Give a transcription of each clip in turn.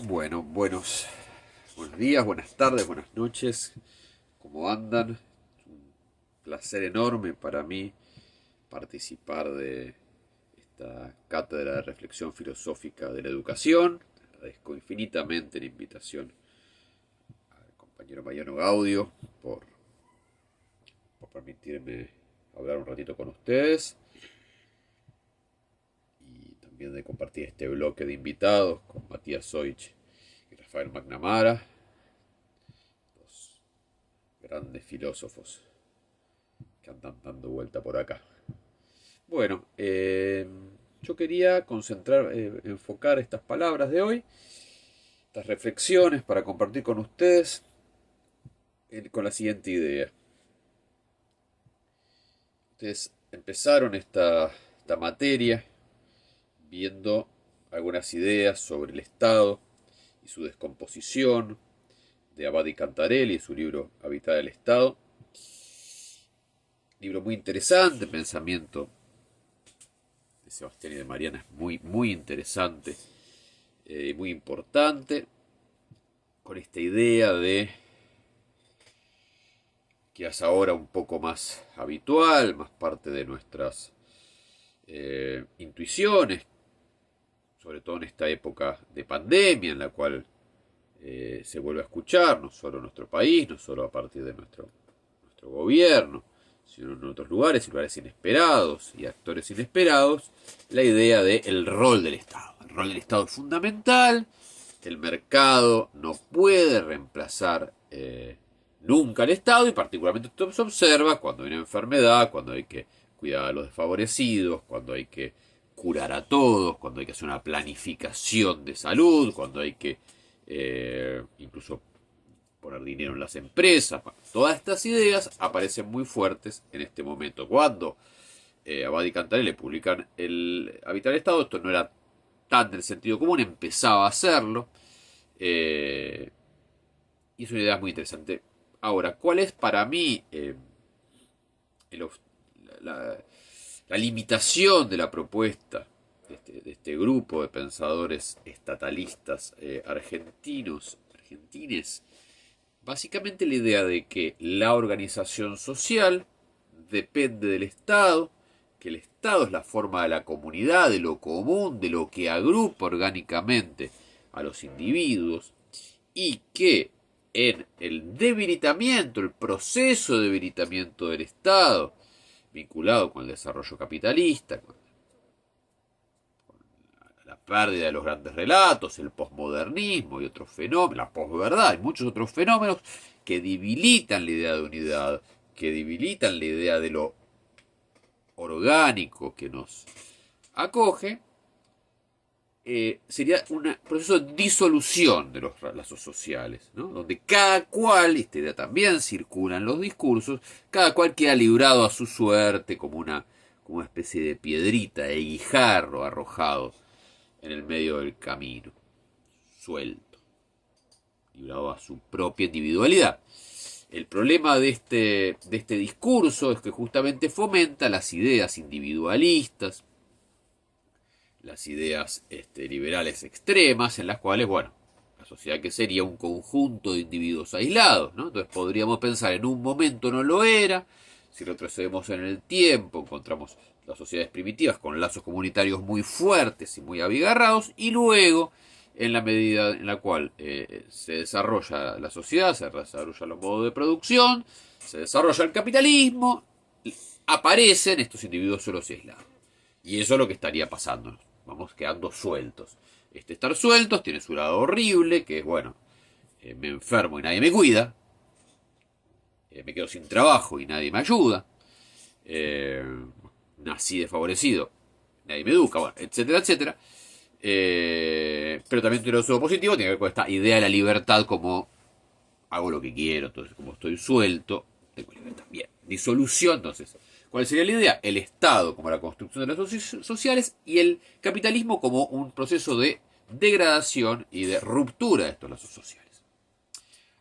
Bueno, buenos días, buenas tardes, buenas noches. ¿Cómo andan? Un placer enorme para mí participar de esta cátedra de reflexión filosófica de la educación. Agradezco infinitamente la invitación al compañero Mariano Gaudio por permitirme hablar un ratito con ustedes y también de compartir este bloque de invitados con Matías Soich y Rafael McNamara, dos grandes filósofos que andan dando vuelta por acá. Bueno, yo quería enfocar estas palabras de hoy, estas reflexiones para compartir con ustedes con la siguiente idea. Ustedes empezaron esta materia viendo algunas ideas sobre el Estado y su descomposición de Abadi Cantarelli y su libro Habitar el Estado. Libro muy interesante, pensamiento de Sebastián y de Mariana es muy interesante y muy importante, con esta idea de quizás ahora un poco más habitual, más parte de nuestras intuiciones, sobre todo en esta época de pandemia en la cual se vuelve a escuchar, no solo en nuestro país, no solo a partir de nuestro gobierno, sino en otros lugares inesperados y actores inesperados, la idea del rol del Estado. El rol del Estado es fundamental, el mercado no puede reemplazar nunca al Estado, y particularmente esto se observa cuando hay una enfermedad, cuando hay que cuidar a los desfavorecidos, cuando hay que curar a todos, cuando hay que hacer una planificación de salud, cuando hay que incluso poner dinero en las empresas. Todas estas ideas aparecen muy fuertes en este momento. Cuando Abad y Cantarelli publican el Habitar el Estado, esto no era tan del sentido común, empezaba a hacerlo. Y es una idea muy interesante. Ahora, ¿cuál es para mí la limitación de la propuesta de este grupo de pensadores estatalistas argentines? Básicamente la idea de que la organización social depende del Estado, que el Estado es la forma de la comunidad, de lo común, de lo que agrupa orgánicamente a los individuos, y que en el debilitamiento, el proceso de debilitamiento del Estado, vinculado con el desarrollo capitalista, con la pérdida de los grandes relatos, el posmodernismo y otros fenómenos, la posverdad y muchos otros fenómenos que debilitan la idea de unidad, que debilitan la idea de lo orgánico que nos acoge, sería un proceso de disolución de los lazos sociales, ¿no? Donde cada cual, y esta idea también circula en los discursos, cada cual queda librado a su suerte como una especie de piedrita, de guijarro arrojado en el medio del camino, suelto, librado a su propia individualidad. El problema de este discurso es que justamente fomenta las ideas individualistas, las ideas liberales extremas, en las cuales, bueno, la sociedad que sería un conjunto de individuos aislados, ¿no? Entonces podríamos pensar, en un momento no lo era, si retrocedemos en el tiempo, encontramos las sociedades primitivas con lazos comunitarios muy fuertes y muy abigarrados, y luego, en la medida en la cual se desarrolla la sociedad, se desarrollan los modos de producción, se desarrolla el capitalismo, aparecen estos individuos solos y aislados. Y eso es lo que estaría pasando. Vamos quedando sueltos. Estar sueltos tiene su lado horrible, que es, bueno, me enfermo y nadie me cuida. Me quedo sin trabajo y nadie me ayuda. Nací desfavorecido, nadie me educa, bueno, etcétera, etcétera. Pero también tiene su lado positivo, tiene que ver con esta idea de la libertad como hago lo que quiero, entonces como estoy suelto, tengo libertad. Bien, disolución, entonces. ¿Cuál sería la idea? El Estado como la construcción de las sociales y el capitalismo como un proceso de degradación y de ruptura de estos lazos sociales.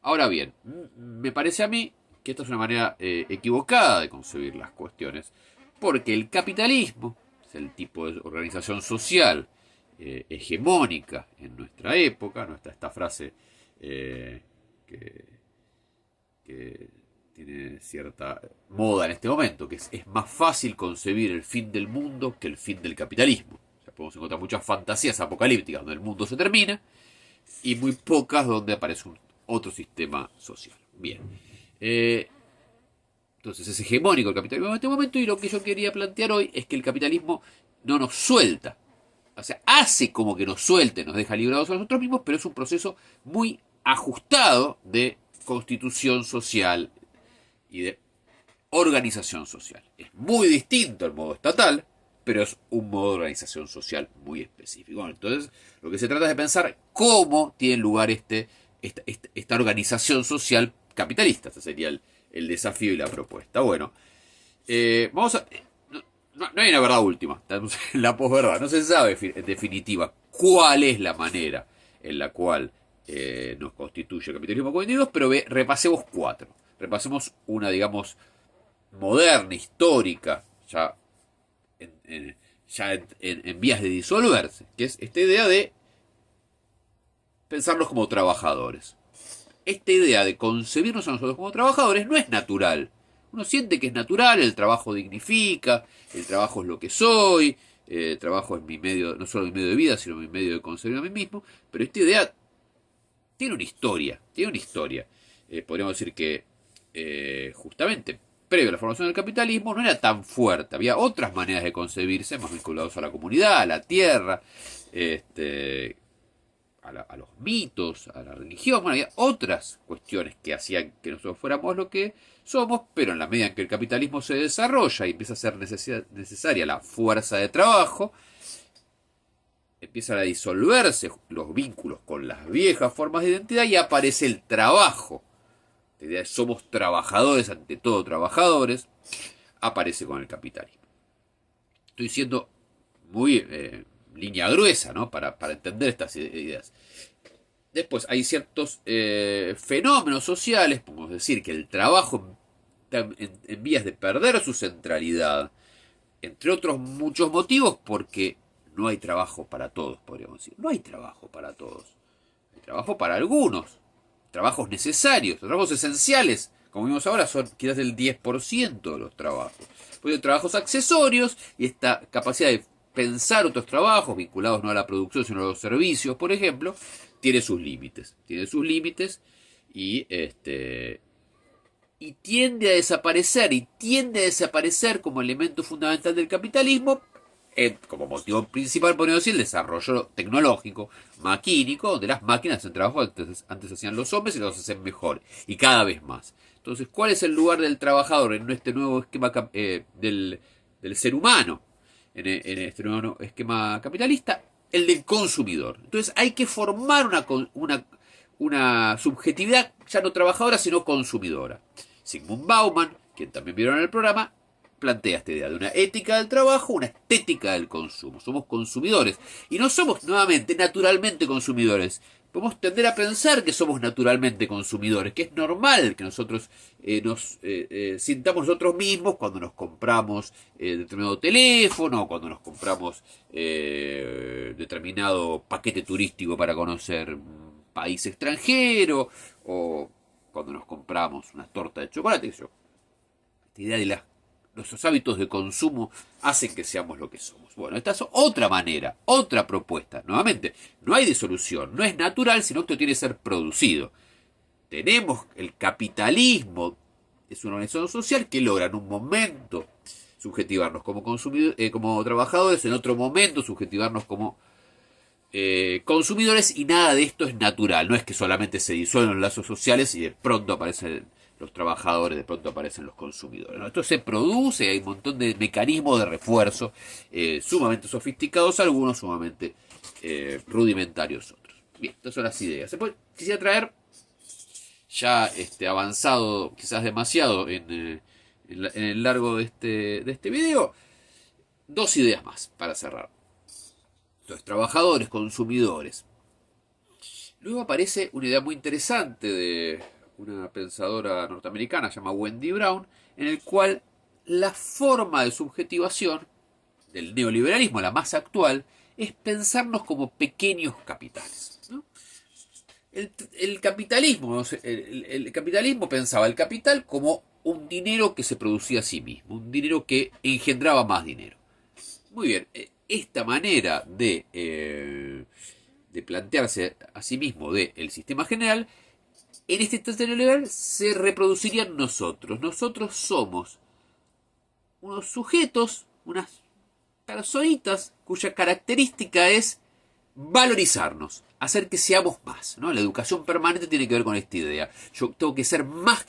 Ahora bien, me parece a mí que esta es una manera equivocada de concebir las cuestiones, porque el capitalismo es el tipo de organización social hegemónica en nuestra época, ¿no? Está esta frase que tiene cierta moda en este momento, que es más fácil concebir el fin del mundo que el fin del capitalismo. O sea, podemos encontrar muchas fantasías apocalípticas donde el mundo se termina y muy pocas donde aparece otro sistema social. Bien. Entonces es hegemónico el capitalismo en este momento, y lo que yo quería plantear hoy es que el capitalismo no nos suelta. O sea, hace como que nos suelte, nos deja librados a nosotros mismos, pero es un proceso muy ajustado de constitución social y de organización social. Es muy distinto al modo estatal, pero es un modo de organización social muy específico. Bueno, entonces, lo que se trata es de pensar cómo tiene lugar esta organización social capitalista. Este sería el desafío y la propuesta. Bueno, vamos a... No hay una verdad última, estamos en la posverdad. No se sabe en definitiva cuál es la manera en la cual nos constituye el capitalismo como individuos, pero repasemos cuatro. Repasemos una, digamos, moderna, histórica, ya en vías de disolverse, que es esta idea de pensarnos como trabajadores. Esta idea de concebirnos a nosotros como trabajadores no es natural. Uno siente que es natural, el trabajo dignifica, el trabajo es lo que soy, el trabajo es mi medio, no solo mi medio de vida, sino mi medio de concebir a mí mismo, pero esta idea tiene una historia, podríamos decir que justamente previo a la formación del capitalismo no era tan fuerte, había otras maneras de concebirse, más vinculados a la comunidad, a la tierra, a los mitos, a la religión. Bueno, había otras cuestiones que hacían que nosotros fuéramos lo que somos, pero en la medida en que el capitalismo se desarrolla y empieza a ser necesaria la fuerza de trabajo, empiezan a disolverse los vínculos con las viejas formas de identidad y aparece el trabajo. La idea de somos trabajadores, ante todo trabajadores, aparece con el capitalismo. Estoy siendo muy línea gruesa, ¿no? Para entender estas ideas. Después hay ciertos fenómenos sociales, podemos decir que el trabajo está en vías de perder su centralidad, entre otros muchos motivos, porque no hay trabajo para todos, podríamos decir. No hay trabajo para todos. Hay trabajo para algunos. Trabajos necesarios, trabajos esenciales, como vimos ahora, son quizás el 10% de los trabajos. Pues hay trabajos accesorios y esta capacidad de pensar otros trabajos vinculados no a la producción sino a los servicios, por ejemplo, tiene sus límites. Tiene sus límites y tiende a desaparecer como elemento fundamental del capitalismo, como motivo principal, podemos decir, el desarrollo tecnológico, maquínico, donde las máquinas hacen trabajo que antes hacían los hombres y los hacen mejor, y cada vez más. Entonces, ¿cuál es el lugar del trabajador en este nuevo esquema del ser humano? En este nuevo esquema capitalista, el del consumidor. Entonces hay que formar una subjetividad ya no trabajadora, sino consumidora. Sigmund Bauman, quien también vieron en el programa, plantea esta idea de una ética del trabajo, una estética del consumo. Somos consumidores y no somos nuevamente naturalmente consumidores. Podemos tender a pensar que somos naturalmente consumidores, que es normal que nosotros nos sintamos nosotros mismos cuando nos compramos determinado teléfono, cuando nos compramos determinado paquete turístico para conocer un país extranjero, o cuando nos compramos una torta de chocolate. Esta idea de nuestros hábitos de consumo hacen que seamos lo que somos. Bueno, esta es otra manera, otra propuesta. Nuevamente, no hay disolución, no es natural, sino que esto tiene que ser producido. Tenemos el capitalismo, es una organización social que logra en un momento subjetivarnos como como trabajadores, en otro momento subjetivarnos como consumidores, y nada de esto es natural. No es que solamente se disuelven los lazos sociales y de pronto aparecen los trabajadores, de pronto aparecen los consumidores. ¿No? Esto se produce, hay un montón de mecanismos de refuerzo sumamente sofisticados, algunos sumamente rudimentarios otros. Bien, estas son las ideas. Quisiera traer, ya avanzado quizás demasiado en el largo de este video, dos ideas más para cerrar. Entonces, trabajadores, consumidores. Luego aparece una idea muy interesante de una pensadora norteamericana llamada Wendy Brown, en el cual la forma de subjetivación del neoliberalismo, la más actual, es pensarnos como pequeños capitales, ¿no? El capitalismo, el capitalismo pensaba el capital como un dinero que se producía a sí mismo, un dinero que engendraba más dinero. Muy bien, esta manera de plantearse a sí mismo del sistema general, en este instante neoliberal se reproduciría en nosotros. Nosotros somos unos sujetos, unas personitas cuya característica es valorizarnos, hacer que seamos más, ¿no? La educación permanente tiene que ver con esta idea. Yo tengo que ser más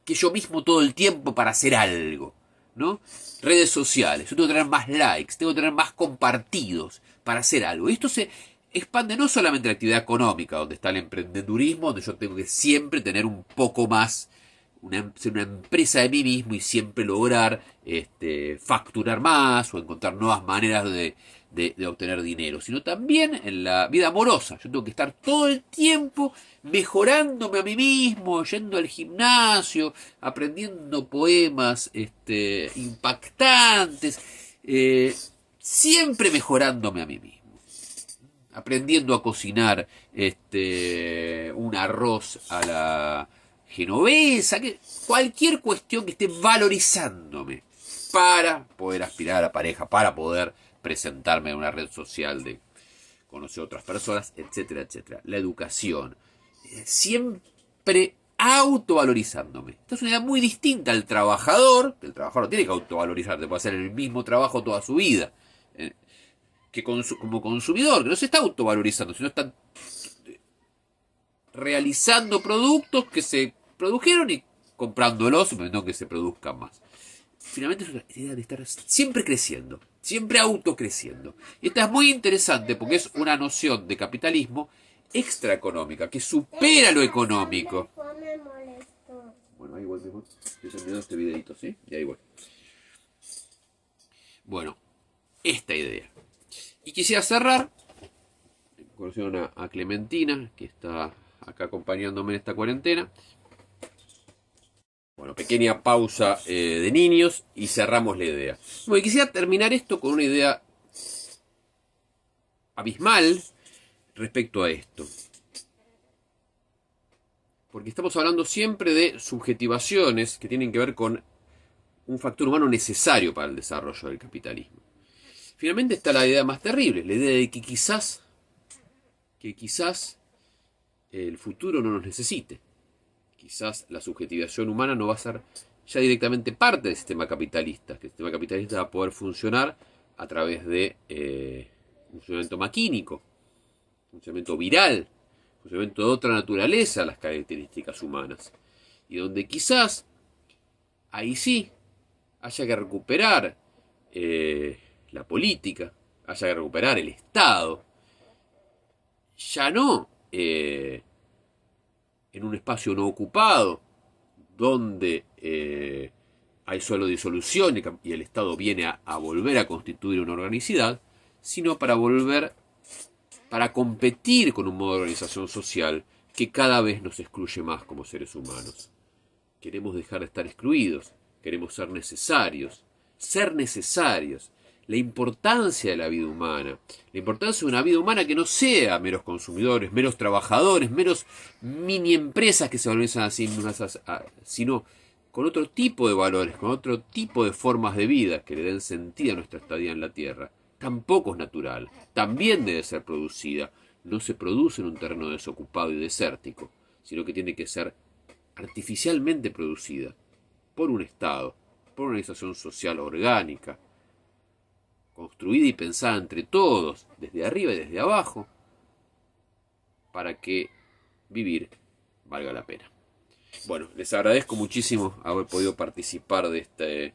que yo mismo todo el tiempo para hacer algo, ¿no? Redes sociales, yo tengo que tener más likes, tengo que tener más compartidos para hacer algo. Y esto se expande no solamente a la actividad económica, donde está el emprendedurismo, donde yo tengo que siempre tener un poco más, ser una empresa de mí mismo y siempre lograr facturar más o encontrar nuevas maneras de obtener dinero, sino también en la vida amorosa. Yo tengo que estar todo el tiempo mejorándome a mí mismo, yendo al gimnasio, aprendiendo poemas impactantes, siempre mejorándome a mí mismo. Aprendiendo a cocinar un arroz a la genovesa, cualquier cuestión que esté valorizándome para poder aspirar a la pareja, para poder presentarme en una red social de conocer a otras personas, etcétera, etcétera. La educación, siempre autovalorizándome. Esta es una idea muy distinta al trabajador, que el trabajador no tiene que autovalorizarse, puede hacer el mismo trabajo toda su vida, que como consumidor, que no se está autovalorizando, sino está realizando productos que se produjeron y comprándolos, no que se produzcan más. Finalmente es una idea de estar siempre creciendo, siempre autocreciendo. Y esta es muy interesante porque es una noción de capitalismo extraeconómica, que supera lo económico. Bueno, ahí volvemos. Estoy terminando este videito, ¿sí? Y ahí voy. Bueno, esta idea. Y quisiera cerrar, conocieron a Clementina, que está acá acompañándome en esta cuarentena. Bueno, pequeña pausa de niños y cerramos la idea. Bueno, y quisiera terminar esto con una idea abismal respecto a esto. Porque estamos hablando siempre de subjetivaciones que tienen que ver con un factor humano necesario para el desarrollo del capitalismo. Finalmente está la idea más terrible, la idea de que quizás el futuro no nos necesite. Quizás la subjetivación humana no va a ser ya directamente parte del sistema capitalista, que el sistema capitalista va a poder funcionar a través de un funcionamiento maquínico, un funcionamiento viral, un funcionamiento de otra naturaleza a las características humanas. Y donde quizás, ahí sí, haya que recuperar la política, haya que recuperar el Estado, ya no en un espacio no ocupado, donde hay solo disolución y el Estado viene a volver a constituir una organicidad, sino para competir con un modo de organización social que cada vez nos excluye más como seres humanos. Queremos dejar de estar excluidos, queremos ser necesarios, la importancia de la vida humana, la importancia de una vida humana que no sea meros consumidores, meros trabajadores, meros mini empresas que se organizan así, sino con otro tipo de valores, con otro tipo de formas de vida que le den sentido a nuestra estadía en la Tierra. Tampoco es natural, también debe ser producida, no se produce en un terreno desocupado y desértico, sino que tiene que ser artificialmente producida por un Estado, por una organización social orgánica, construida y pensada entre todos, desde arriba y desde abajo, para que vivir valga la pena. Bueno, les agradezco muchísimo haber podido participar de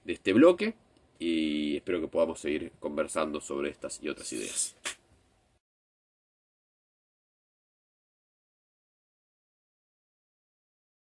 este bloque y espero que podamos seguir conversando sobre estas y otras ideas.